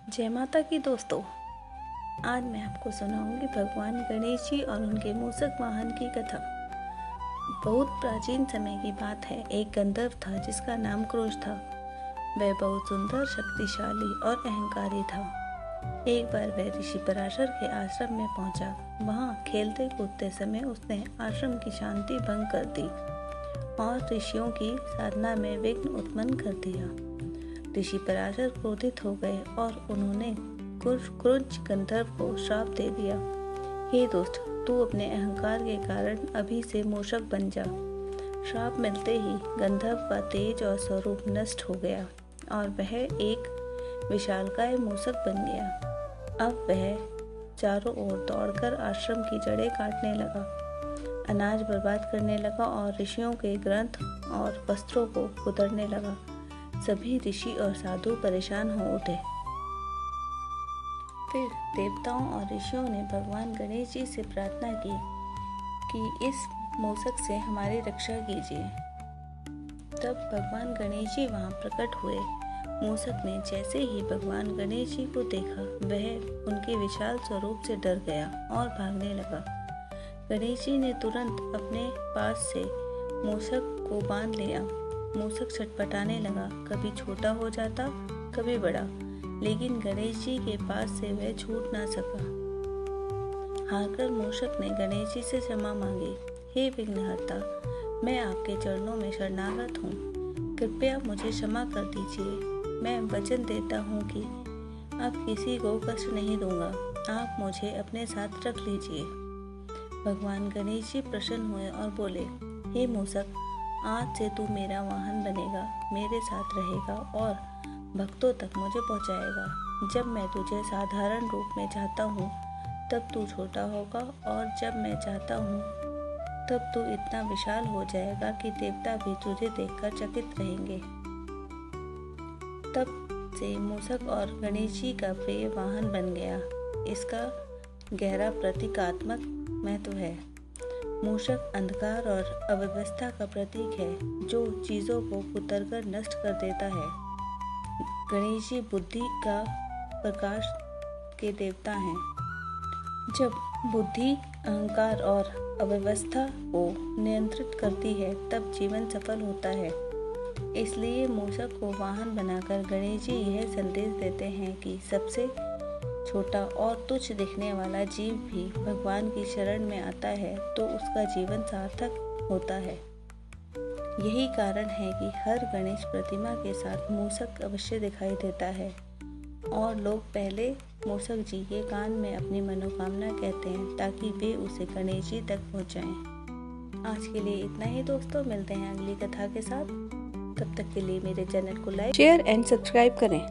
जय माता की दोस्तों, आज मैं आपको सुनाऊंगी भगवान गणेश जी और उनके मूषक वाहन की कथा। बहुत प्राचीन समय की बात है। एक गंधर्व था जिसका नाम क्रोश था। वह बहुत सुंदर, शक्तिशाली और अहंकारी था। एक बार वह ऋषि पराशर के आश्रम में पहुंचा। वहां खेलते कूदते समय उसने आश्रम की शांति भंग कर दी और ऋषियों की साधना में विघ्न उत्पन्न कर दिया। ऋषि पराशर क्रोधित हो गए और उन्होंने क्रुंच गंधर्व को श्राप दे दिया। हे दोस्त, तू अपने अहंकार के कारण अभी से मूषक बन जा। श्राप मिलते ही गंधर्व का तेज और स्वरूप नष्ट हो गया और वह एक विशालकाय मूषक बन गया। अब वह चारों ओर दौड़कर आश्रम की जड़ें काटने लगा, अनाज बर्बाद करने लगा और ऋषियों के ग्रंथ और वस्त्रों को कुतरने लगा। सभी ऋषि और साधु परेशान हो उठे। फिर देवताओं और ऋषियों ने भगवान गणेश जी से प्रार्थना की कि इस मूषक से हमारी रक्षा कीजिए। तब भगवान गणेश जी वहां प्रकट हुए। मूषक ने जैसे ही भगवान गणेश जी को देखा, वह उनके विशाल स्वरूप से डर गया और भागने लगा। गणेश जी ने तुरंत अपने पास से मूषक को बांध लिया। मूषक छटपटाने लगा, कभी छोटा हो जाता, कभी बड़ा, लेकिन गणेश जी के पास से वह छूट ना सका। हारकर मूषक ने गणेश जी से क्षमा मांगी। हे विघ्नहर्ता, मैं आपके चरणों में शरणागत हूँ, कृपया मुझे क्षमा कर दीजिए। मैं वचन देता हूँ कि अब किसी को कष्ट नहीं दूंगा। आप मुझे अपने साथ रख लीजिए। भगवान गणेश जी प्रसन्न हुए और बोले, हे मूषक, आज से तू मेरा वाहन बनेगा, मेरे साथ रहेगा और भक्तों तक मुझे पहुंचाएगा। जब मैं तुझे साधारण रूप में चाहता हूँ तब तू छोटा होगा और जब मैं चाहता हूँ तब तू इतना विशाल हो जाएगा कि देवता भी तुझे देखकर चकित रहेंगे। तब से मूषक और गणेश जी का प्रिय वाहन बन गया। इसका गहरा प्रतीकात्मक महत्व है। मूषक अंधकार और अव्यवस्था का प्रतीक है, जो चीजों को कुतरकर नष्ट कर देता है। गणेश जी बुद्धि का प्रकाश के देवता हैं। जब बुद्धि अहंकार और अव्यवस्था को नियंत्रित करती है, तब जीवन सफल होता है। इसलिए मूषक को वाहन बनाकर गणेश जी यह संदेश देते हैं कि सबसे छोटा और तुच्छ दिखने वाला जीव भी भगवान की शरण में आता है तो उसका जीवन सार्थक होता है। यही कारण है कि हर गणेश प्रतिमा के साथ मूषक अवश्य दिखाई देता है और लोग पहले मूषक जी के कान में अपनी मनोकामना कहते हैं ताकि वे उसे गणेश जी तक पहुंचाएं। आज के लिए इतना ही दोस्तों, मिलते हैं अगली कथा के साथ। तब तक के लिए मेरे चैनल को लाइक, शेयर एंड सब्सक्राइब करें।